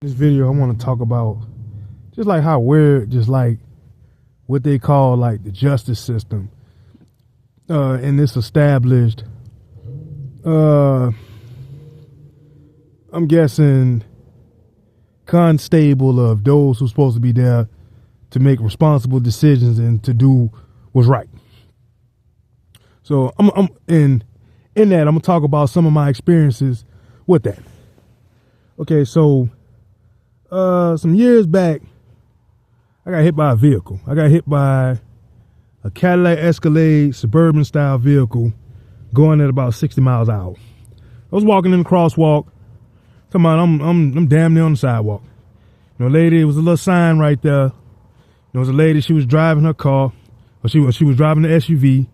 This video, I want to talk about just like how weird, just like what they call like the justice system, in this established, I'm guessing, constable of those who's supposed to be there to make responsible decisions and to do what's right. So I'm in that, I'm gonna talk about some of my experiences with that. Okay, so some years back, I got hit by a vehicle. I got hit by a Cadillac Escalade suburban style vehicle going at about 60 miles an hour. I was walking in the crosswalk. Come on, I'm damn near on the sidewalk. You know, lady, it was a little sign right there. There was a lady, she was driving her car, or she was driving the SUV,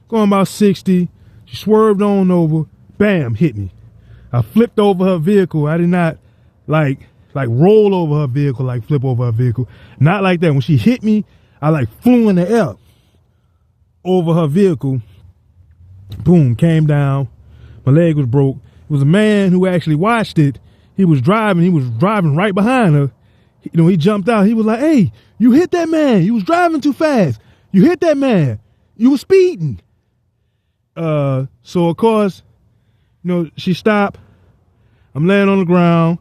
going about 60. She swerved on over, bam, hit me. I flipped over her vehicle. I did not like roll over her vehicle, like flip over her vehicle. Not like that. When she hit me, I like flew in the air over her vehicle. Boom, came down. My leg was broke. It was a man who actually watched it. He was driving right behind her. You know, he jumped out. He was like, "Hey, you hit that man. You was driving too fast. You hit that man. You was speeding." So of course, you know, she stopped. I'm laying on the ground.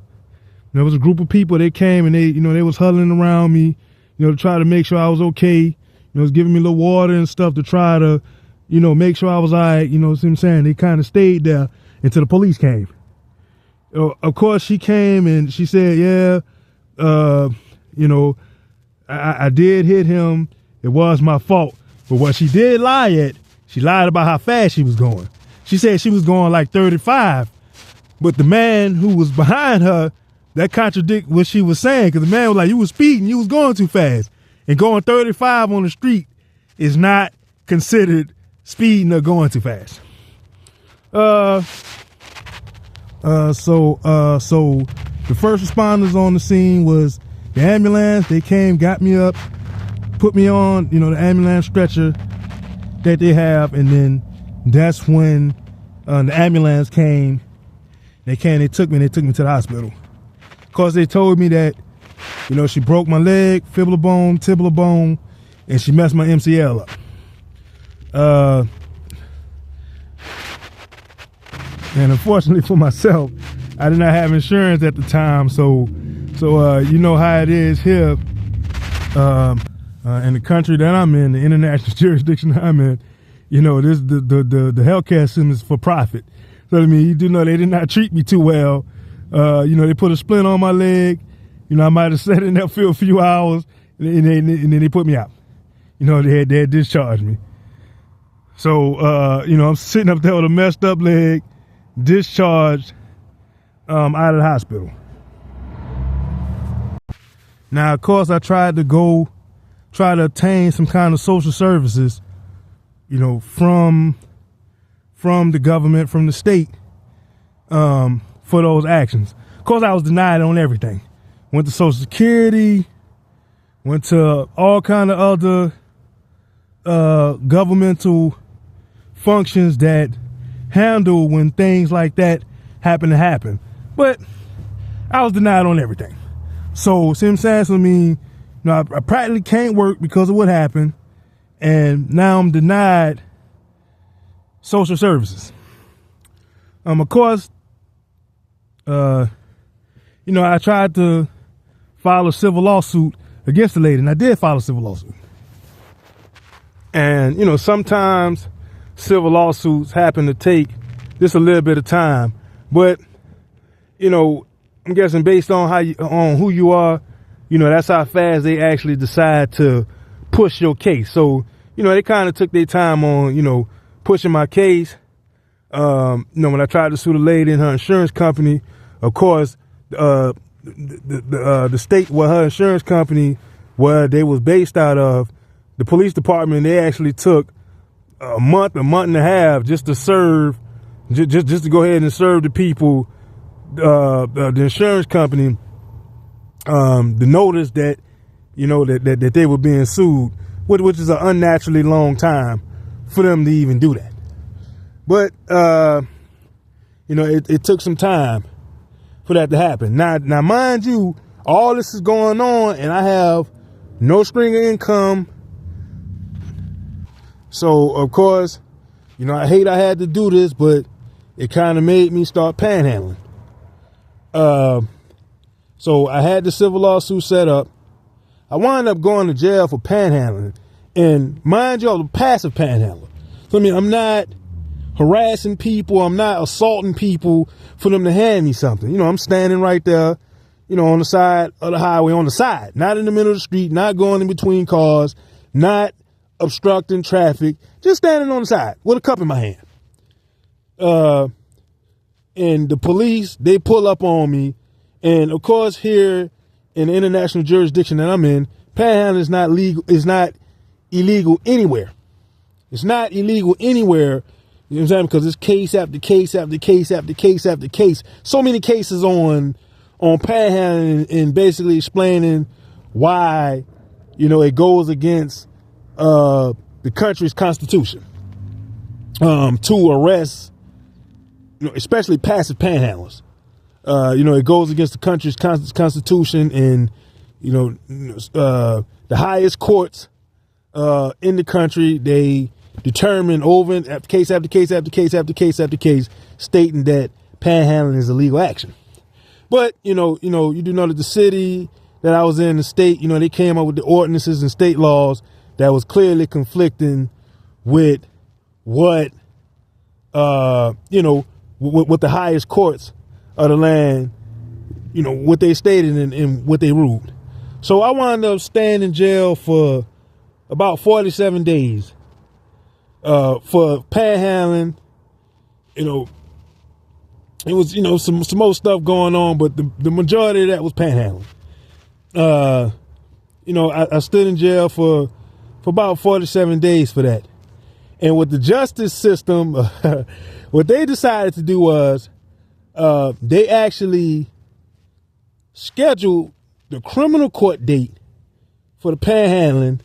There was a group of people. They came and they was huddling around me, to try to make sure I was okay. Was giving me a little water and stuff to try to, make sure I was all right. You know what I'm saying? They kind of stayed there until the police came. Of course, she came and she said, "Yeah, I did hit him. It was my fault." But what she did lie at, she lied about how fast she was going. She said she was going like 35, but the man who was behind her, that contradict what she was saying, because the man was like, "You was speeding, you was going too fast." And going 35 on the street is not considered speeding or going too fast. So the first responders on the scene was the ambulance. They came, got me up, put me on, the ambulance stretcher that they have, and then that's when the ambulance came. They took me to the hospital. Of course, they told me that, she broke my leg, fibula bone, tibia bone, and she messed my MCL up. And unfortunately for myself, I did not have insurance at the time, so you know how it is here, in the country that I'm in, the international jurisdiction that I'm in. This the healthcare system is for profit. So I mean, you do know they did not treat me too well. They put a splint on my leg. I might have sat in there for a few hours, and then they put me out. They had discharged me. So, I'm sitting up there with a messed up leg, discharged, out of the hospital. Now, of course, I tried to obtain some kind of social services, from the government, from the state, for those actions. Of course, I was denied on everything. Went to Social Security, went to all kind of other governmental functions that handle when things like that happen. But I was denied on everything. So, see what I'm saying? So, I mean, I practically can't work because of what happened. And now I'm denied social services. Of course, I tried to file a civil lawsuit against the lady, and I did file a civil lawsuit. And, sometimes civil lawsuits happen to take just a little bit of time, but, I'm guessing based on on who you are, that's how fast they actually decide to push your case. So, they kind of took their time on, pushing my case. When I tried to sue the lady and her insurance company, of course, the state where her insurance company, where they was based out of, the police department, they actually took a month and a half just to serve, just to go ahead and serve the people, the insurance company, the notice that, that they were being sued, which is an unnaturally long time for them to even do that. But, it took some time for that to happen. Now, mind you, all this is going on and I have no string of income. So, of course, you know, I hate I had to do this, but it kind of made me start panhandling. So I had the civil lawsuit set up. I wound up going to jail for panhandling. And mind you, I was a passive panhandler. So, I mean, I'm not harassing people. I'm not assaulting people for them to hand me something. You know, I'm standing right there, you know, on the side of the highway, on the side, not in the middle of the street, not going in between cars, not obstructing traffic, just standing on the side with a cup in my hand. And the police, they pull up on me. And of course, here in the international jurisdiction that I'm in, panhandling is not legal, is not illegal anywhere. It's not illegal anywhere. You know what I'm saying? Because it's case after case after case after case after case. So many cases on panhandling and basically explaining why, you know, it goes against the country's constitution to arrest, you know, especially passive panhandlers. You know, it goes against the country's constitution, and, you know, the highest courts in the country, they determine over after case after case after case after case after case, stating that panhandling is a legal action. But, you do know that the city that I was in, the state, you know, they came up with the ordinances and state laws that was clearly conflicting with what, with the highest courts of the land, you know, what they stated and what they ruled. So I wound up staying in jail for about 47 days for panhandling. You know, it was, you know, some more stuff going on, but the majority of that was panhandling. You know, I stood in jail for about 47 days for that. And with the justice system, what they decided to do was they actually scheduled the criminal court date for the panhandling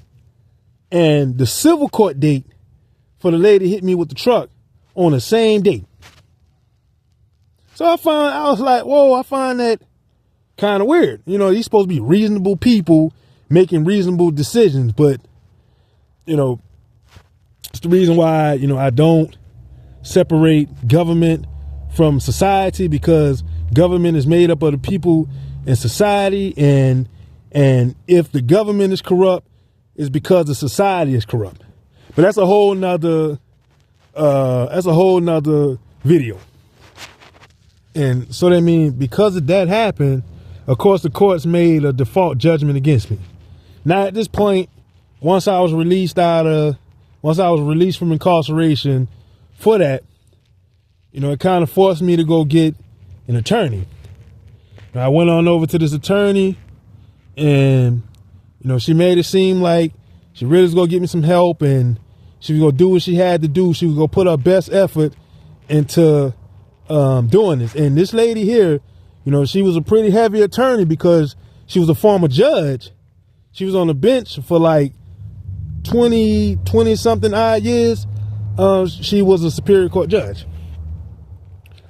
and the civil court date for the lady hit me with the truck on the same date. So I was like, whoa, I find that kind of weird. You know, these supposed to be reasonable people making reasonable decisions, but, you know, it's the reason why, you know, I don't separate government from society, because government is made up of the people in society, and if the government is corrupt, it's because the society is corrupt. But that's a whole nother video. And so that means because of that happened, of course the courts made a default judgment against me. Now at this point, once I was released from incarceration for that, you know, it kind of forced me to go get an attorney. And I went on over to this attorney, and, you know, she made it seem like she really was going to give me some help, and she was going to do what she had to do. She was going to put her best effort into doing this. And this lady here, you know, she was a pretty heavy attorney because she was a former judge. She was on the bench for like 20 something odd years. She was a Superior Court judge.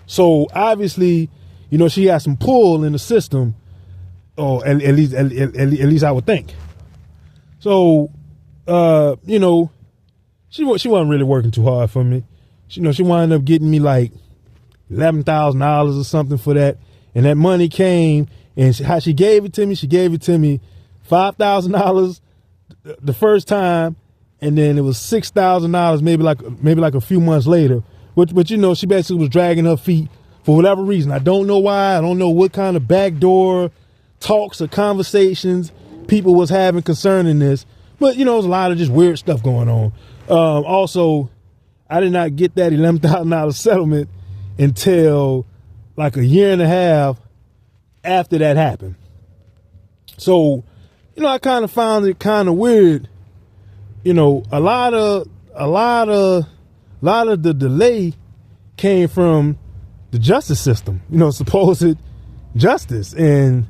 So obviously, you know, she had some pull in the system, or at least I would think. So, you know, she wasn't really working too hard for me. She wound up getting me like $11,000 or something for that. And that money came, and how she gave it to me $5,000 the first time, and then it was $6,000 maybe like a few months later. But you know, she basically was dragging her feet for whatever reason. I don't know why. I don't know what kind of backdoor talks or conversations people was having concerning this. But, you know, there's a lot of just weird stuff going on. Also, I did not get that $11,000 settlement until like a year and a half after that happened. So, you know, I kind of found it kind of weird. You know, a lot of the delay came from the justice system, you know, supposed justice. And,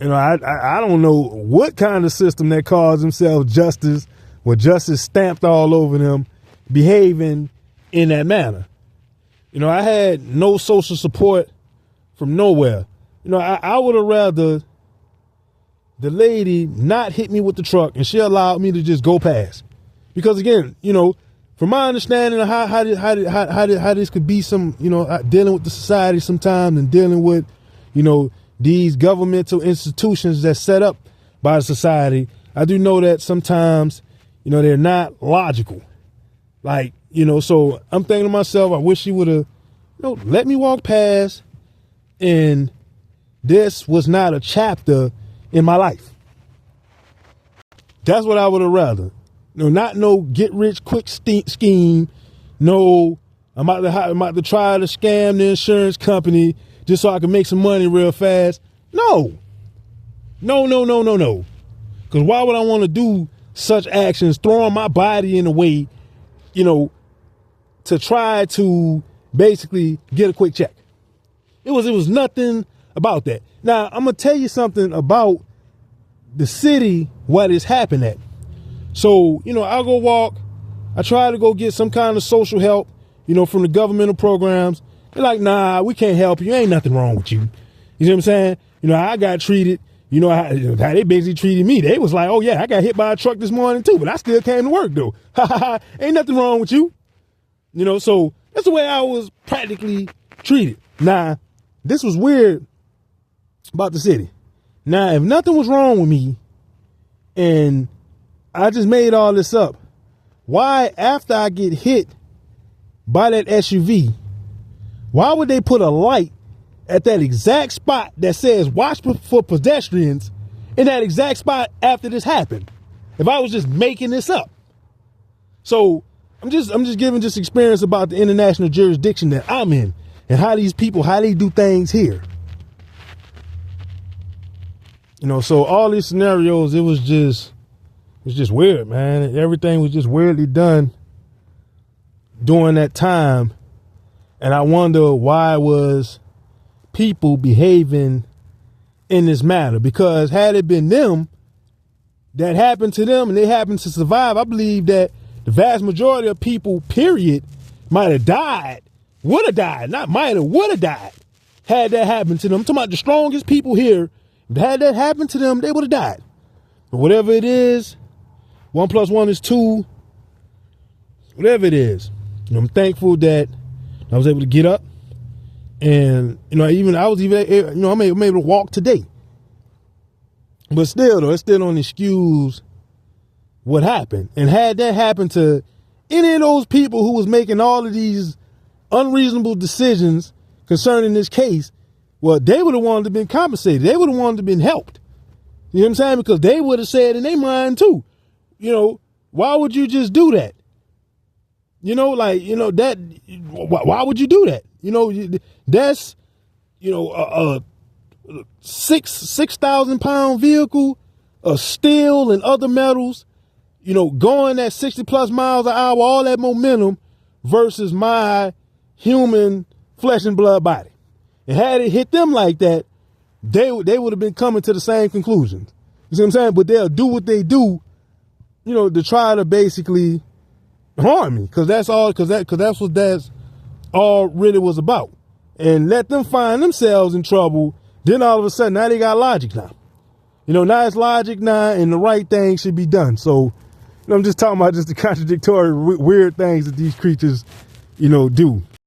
you know, I don't know what kind of system that calls themselves justice, with justice stamped all over them, behaving in that manner. You know, I had no social support from nowhere. I would have rather the lady not hit me with the truck and she allowed me to just go past. Because again, from my understanding of how this could be some, dealing with the society sometimes and dealing with, these governmental institutions that's set up by the society, I do know that sometimes, they're not logical. Like, so I'm thinking to myself, I wish she would have, let me walk past, and this was not a chapter in my life. That's what I would have rather. Not no get rich quick scheme. No, I'm about to try to scam the insurance company just so I can make some money real fast. No. Because why would I want to do such actions, throwing my body in the way, to try to basically get a quick check? It was nothing about that. Now, I'm going to tell you something about the city where this happened at. So, I'll go walk. I try to go get some kind of social help, from the governmental programs. They're like, nah, we can't help you. Ain't nothing wrong with you. You know what I'm saying? I got treated. How they basically treated me. They was like, oh yeah, I got hit by a truck this morning too, but I still came to work though. Ain't nothing wrong with you. So that's the way I was practically treated. Now, this was weird about the city. Now, if nothing was wrong with me and I just made all this up, why, after I get hit by that SUV, why would they put a light at that exact spot that says watch for pedestrians in that exact spot after this happened? If I was just making this up. So I'm just giving this experience about the international jurisdiction that I'm in and how these people, how they do things here. So all these scenarios, it was just weird, man. Everything was just weirdly done during that time. And I wonder why was people behaving in this manner? Because had it been them that happened to them and they happened to survive, I believe that the vast majority of people, period, might have died, would have died, not might have, would have died had that happened to them. I'm talking about the strongest people here. Had that happened to them, they would have died. But whatever it is, 1 + 1 is 2, whatever it is, I'm thankful that I was able to get up. And, I'm able to walk today. But still, though, it still don't excuse what happened. And had that happened to any of those people who was making all of these unreasonable decisions concerning this case, well, they would have wanted to been compensated. They would have wanted to been helped. You know what I'm saying? Because they would have said in their mind too, why would you just do that? Why would you do that? That's, a 6,000 pound vehicle of steel and other metals, going at 60 plus miles an hour, all that momentum versus my human flesh and blood body. And had it hit them like that, they would have been coming to the same conclusions. You see what I'm saying? But they'll do what they do, to try to basically harm me. Cause that's all really was about. And let them find themselves in trouble. Then all of a sudden, now they got logic now. Now it's logic now and the right thing should be done. So, I'm just talking about just the contradictory weird things that these creatures, do.